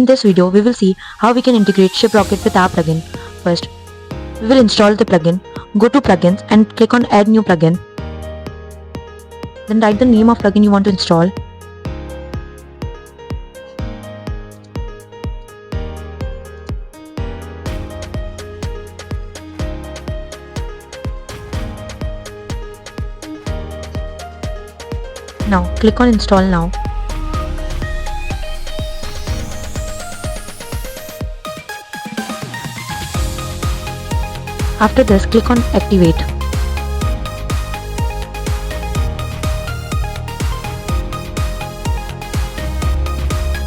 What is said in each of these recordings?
In this video, we will see how we can integrate ShipRocket with our plugin. First, we will install the plugin, go to plugins and click on add new plugin. Then write the name of plugin you want to install. Now click on install now. After this, click on activate.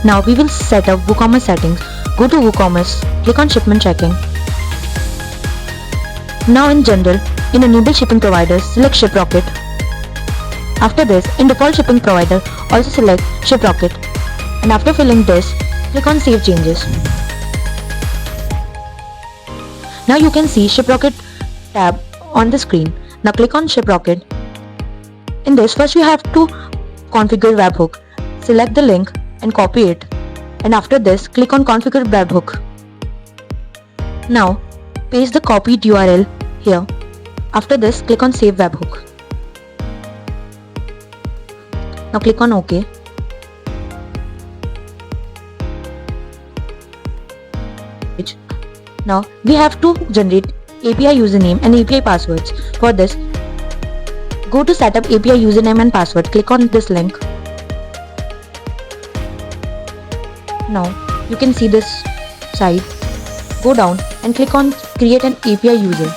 Now we will set up WooCommerce settings. Go to WooCommerce, click on shipment tracking. Now in general, in enable shipping providers, select ShipRocket. After this, in default shipping provider, also select ShipRocket. And after filling this, click on save changes. Now you can see ShipRocket tab on the screen. Now click on ShipRocket. In this, first we have to configure webhook. Select the link and copy it. And after this, click on configure webhook. Now paste the copied URL here. After this, click on save webhook. Now click on OK. Now we have to generate API username and API passwords. For this, go to setup API username and password. Click on this link. Now you can see this site. Go down and click on create an API user.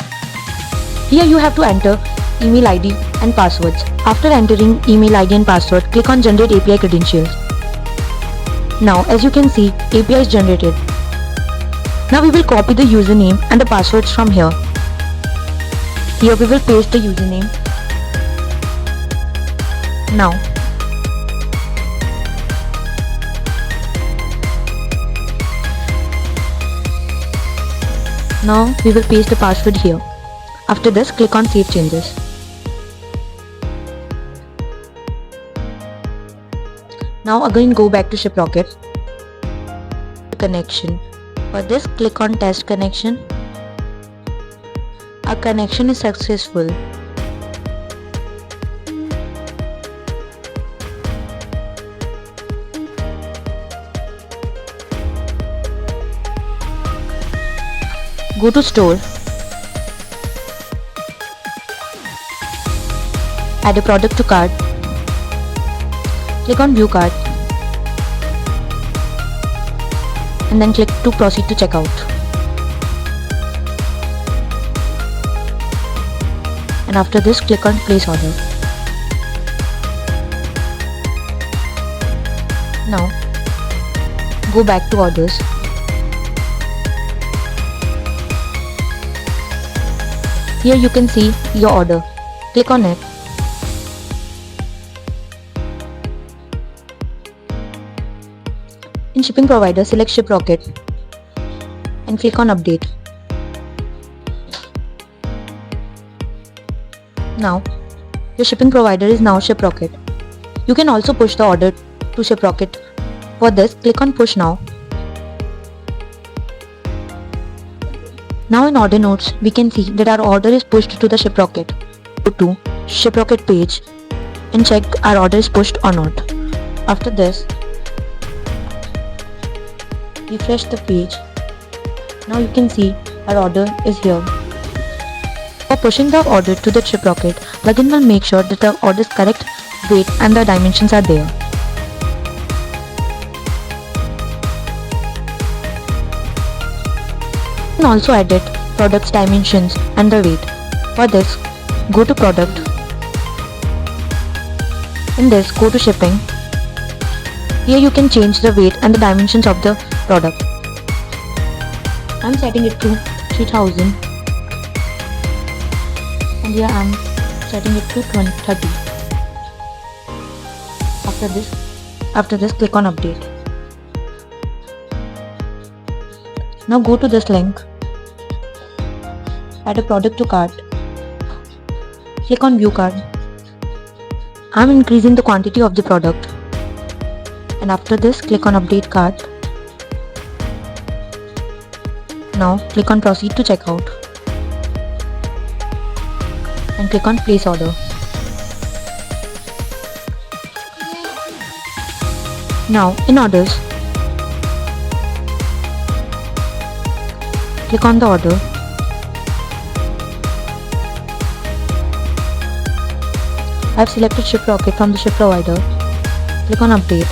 Here you have to enter email ID and passwords. After entering email ID and password, click on generate API credentials. Now as you can see, API is generated. Now we will copy the username and the passwords from here. Here we will paste the username. Now we will paste the password here. After this, click on save changes. Now again go back to ShipRocket. Connection. For this, click on test connection. Our connection is successful. Go to store. Add a product to cart. Click on view cart. And then click to proceed to checkout. And after this, click on place order. Now go back to orders. Here you can see your order. Click on it. In shipping provider, select ShipRocket and click on update. Now your shipping provider is now ShipRocket. You can also push the order to ShipRocket. For this, click on push now. Now in order notes, we can see that our order is pushed to the ShipRocket. Go to ShipRocket page and check our order is pushed or not. After this, refresh the page. Now you can see our order is here. For pushing the order to the ShipRocket, plugin will make sure that the order's correct weight and the dimensions are there. You can also edit product's dimensions and the weight. For this, go to product. In this, go to shipping. Here you can change the weight and the dimensions of the product. I'm setting it to 3000 and here I'm setting it to 30. After this, click on update. Now go to this link, add a product to cart, click on view cart. I'm increasing the quantity of the product, and after this click on update cart. Now click on proceed to checkout and click on place order. Now in orders, click on the order. I have selected ShipRocket from the ship provider. Click on update.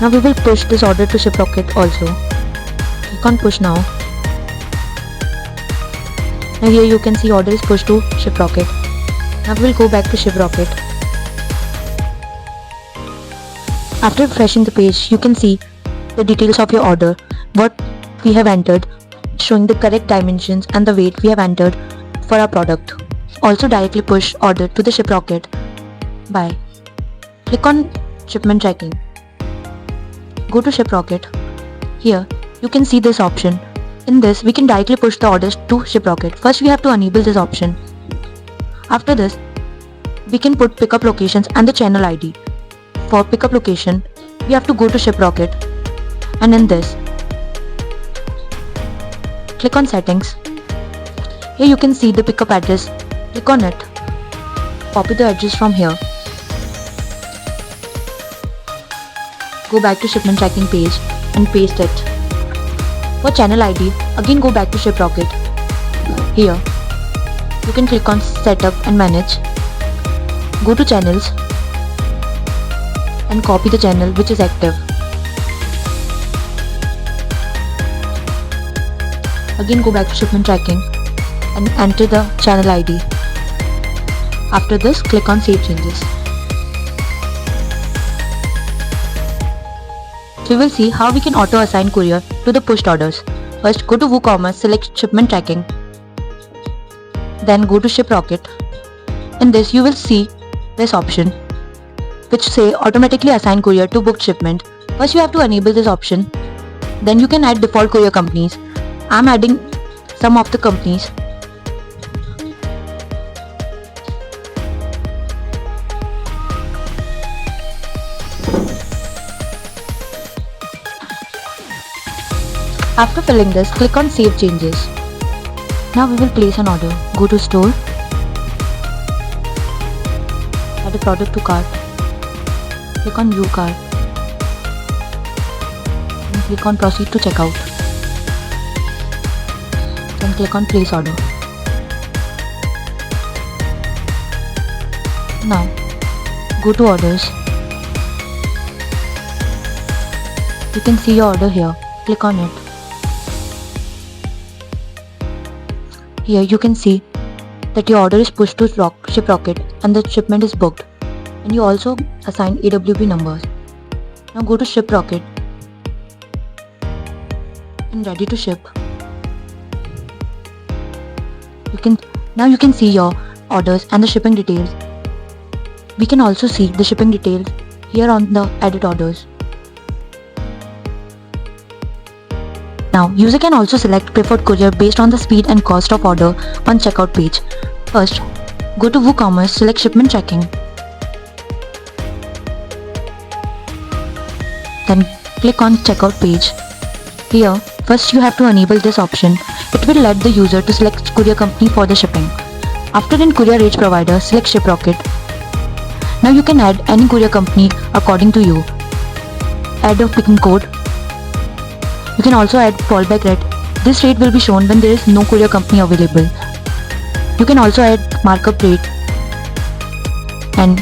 Now we will push this order to ShipRocket also. Click on push now. Now here you can see order is pushed to ShipRocket. Now we will go back to ShipRocket. After refreshing the page, you can see the details of your order, what we have entered, showing the correct dimensions and the weight we have entered for our product. Also directly push order to the ShipRocket by click on shipment tracking. Go to ShipRocket. Here you can see this option. In this we can directly push the orders to ShipRocket. First we have to enable this option. After this we can put pickup locations and the channel ID. For pickup location we have to go to ShipRocket and in this click on settings. Here you can see the pickup address. Click on it. Copy the address from here. Go back to shipment tracking page and paste it. For channel ID, again go back to ShipRocket. Here, you can click on setup and manage. Go to channels and copy the channel which is active. Again go back to shipment tracking and enter the channel ID. After this, click on Save Changes. So we will see how we can auto-assign courier to the pushed orders. First, go to WooCommerce, select Shipment Tracking. Then go to ShipRocket. In this, you will see this option which say automatically assign courier to booked shipment. First, you have to enable this option. Then you can add default courier companies. I am adding some of the companies. After filling this, click on Save Changes. Now we will place an order. Go to Store, add a product to cart, click on View Cart, and click on Proceed to Checkout. Then click on Place Order. Now go to Orders. You can see your order here. Click on it. Here you can see that your order is pushed to ShipRocket and the shipment is booked, and you also assign AWB numbers. Now go to ShipRocket and ready to ship. Now you can see your orders and the shipping details. We can also see the shipping details here on the edit orders. Now, user can also select preferred courier based on the speed and cost of order on checkout page. First, go to WooCommerce, select shipment tracking. Then click on checkout page. Here, first you have to enable this option. It will let the user to select courier company for the shipping. After in courier rates provider, select ShipRocket. Now you can add any courier company according to you. Add a picking code. You can also add fallback rate. This rate will be shown when there is no courier company available. You can also add markup rate, and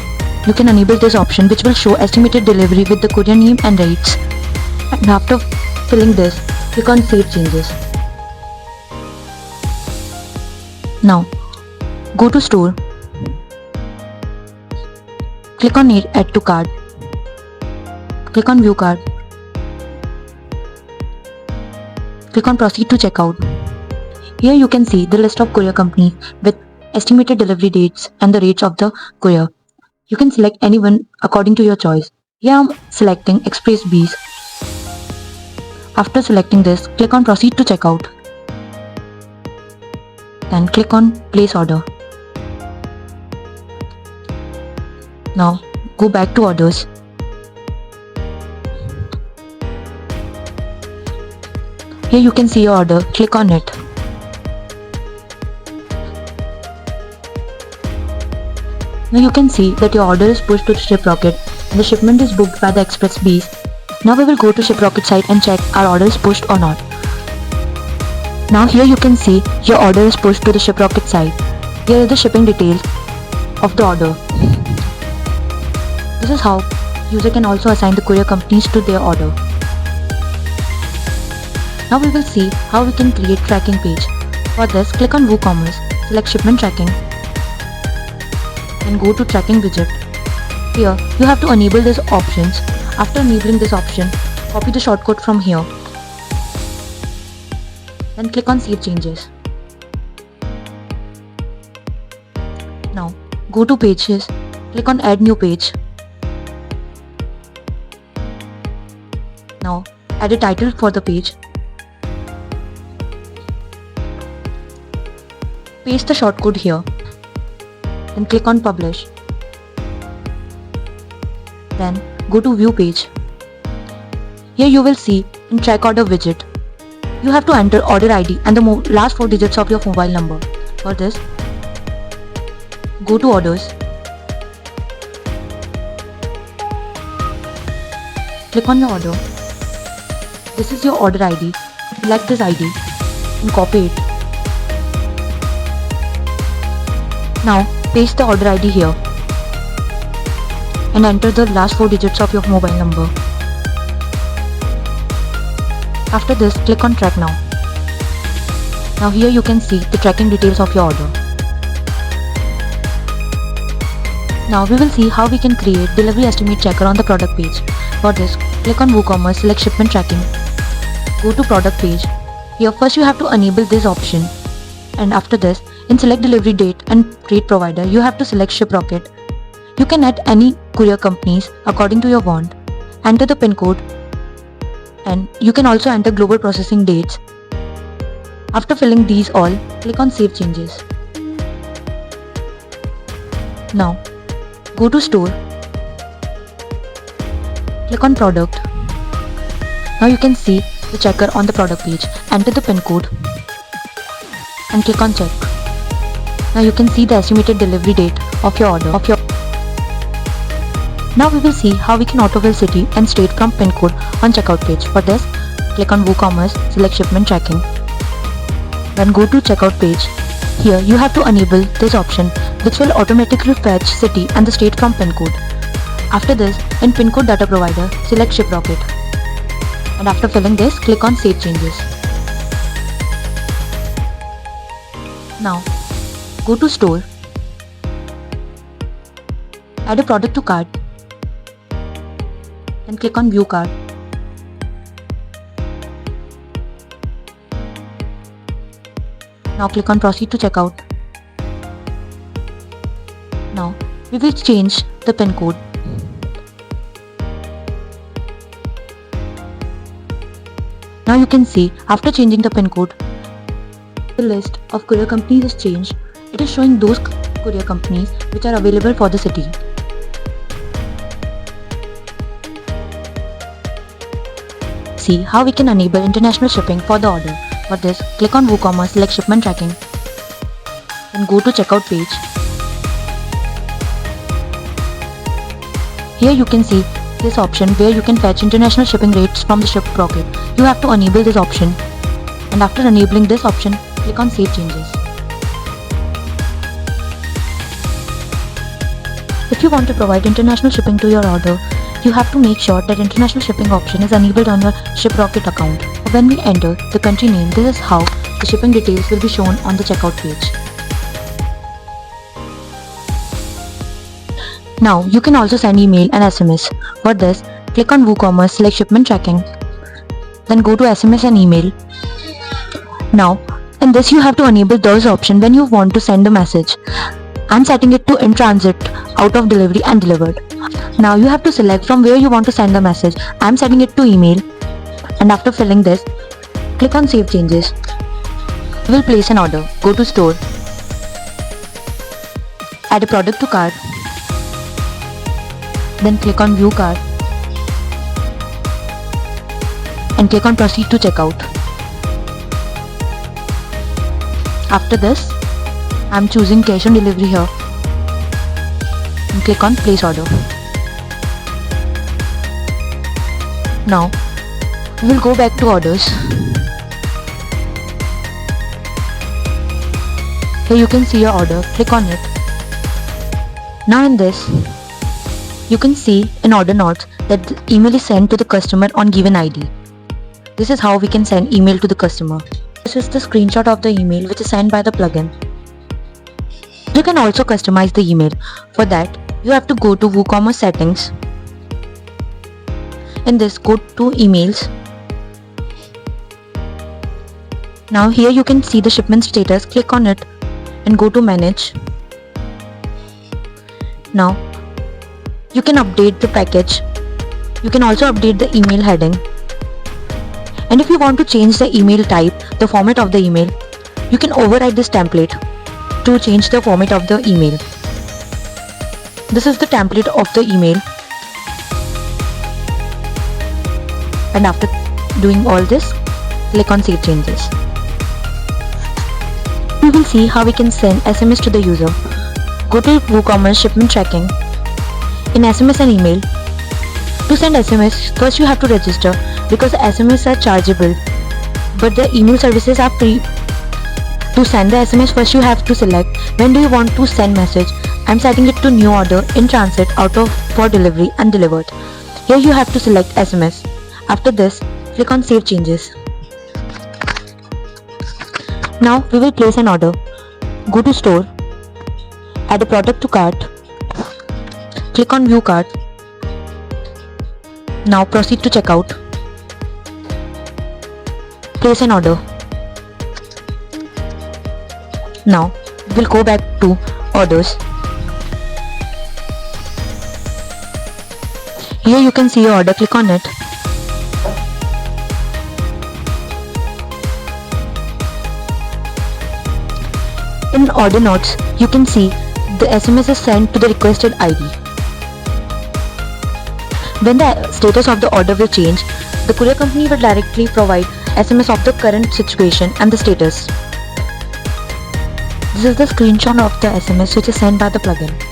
you can enable this option which will show estimated delivery with the courier name and rates. And after filling this, click on Save Changes. Now go to Store. Click on Add to Cart. Click on View Cart. Click on Proceed to Checkout. Here you can see the list of courier companies with estimated delivery dates and the rates of the courier. You can select any one according to your choice. Here I am selecting Express Bees. After selecting this, click on Proceed to Checkout. Then click on Place Order. Now go back to Orders. Here you can see your order. Click on it. Now you can see that your order is pushed to ShipRocket and the shipment is booked by the Express Bees. Now we will go to ShipRocket site and check our order is pushed or not. Now here you can see your order is pushed to the ShipRocket site. Here are the shipping details of the order. This is how user can also assign the courier companies to their order. Now we will see how we can create tracking page. For this, click on WooCommerce, select shipment tracking and go to tracking widget. Here you have to enable these options. After enabling this option, copy the shortcode from here. Then click on Save Changes. Now go to Pages, click on Add New Page. Now add a title for the page. Paste the shortcode here. Then click on Publish. Then go to View Page. Here you will see in Track Order widget. You have to enter order ID and the last 4 digits of your mobile number. For this, go to Orders. Click on your order. This is your order ID. Select this ID and copy it. Now paste the order ID here and enter the last 4 digits of your mobile number. After this, click on Track Now. Now here you can see the tracking details of your order. Now we will see how we can create delivery estimate checker on the product page. For this, click on WooCommerce, select shipment tracking. Go to product page. Here first you have to enable this option, and after this, in select delivery date and rate provider, you have to select ShipRocket. You can add any courier companies according to your want. Enter the pin code and you can also enter global processing dates. After filling these all, click on Save Changes. Now go to Store. Click on Product. Now you can see the checker on the product page. Enter the pin code and click on Check. Now you can see the estimated delivery date of your order. Now we will see how we can autofill city and state from pin code on checkout page. For this, click on WooCommerce, select shipment tracking. Then go to checkout page. Here you have to enable this option which will automatically fetch city and the state from pin code. After this, in pin code data provider, select ShipRocket. And after filling this, click on Save Changes. Now go to Store. Add a product to cart. Then click on View Cart. Now click on Proceed to Checkout. Now we will change the pin code. Now you can see after changing the pin code, the list of courier companies is changed. It is showing those courier companies which are available for the city. See how we can enable international shipping for the order. For this, click on WooCommerce, select shipment tracking and go to checkout page. Here you can see this option where you can fetch international shipping rates from the ShipRocket. You have to enable this option, and after enabling this option, click on Save Changes. If you want to provide international shipping to your order, you have to make sure that international shipping option is enabled on your ShipRocket account. When we enter the country name, this is how the shipping details will be shown on the checkout page. Now you can also send email and SMS. For this, click on WooCommerce, select shipment tracking, then go to SMS and email. Now in this you have to enable those options when you want to send a message. I'm setting it to in transit, out of delivery and delivered. Now you have to select from where you want to send the message. I'm setting it to email, and after filling this, click on Save Changes. We will place an order. Go to Store. Add a product to cart. Then click on View Cart and click on Proceed to Checkout. After this, I'm choosing cash on delivery here and click on place order. Now, we will go back to orders. Here you can see your order, click on it. Now in this, you can see in order notes that the email is sent to the customer on given ID. This is how we can send email to the customer. This is the screenshot of the email which is sent by the plugin. You can also customize the email. For that, you have to go to WooCommerce settings. In this, go to emails. Now here you can see the shipment status, click on it and go to manage. Now you can update the package. You can also update the email heading. And if you want to change the email type, the format of the email, you can override this template to change the format of the email. This is the template of the email. And after doing all this, click on Save Changes. We will see how we can send SMS to the user. Go to WooCommerce shipment tracking. In SMS and email, to send SMS, first you have to register because SMS are chargeable, but the email services are free. To send the SMS, first you have to select when do you want to send message. I'm setting it to new order, in transit, out of, for delivery, and delivered. Here you have to select SMS. After this, click on Save Changes. Now we will place an order. Go to store, add a product to cart, click on View Cart. Now proceed to checkout. Place an order. Now we'll go back to orders. Here you can see your order, click on it. In order notes, you can see the SMS is sent to the requested ID. When the status of the order will change, the courier company will directly provide SMS of the current situation and the status. This is the screenshot of the SMS which is sent by the plugin.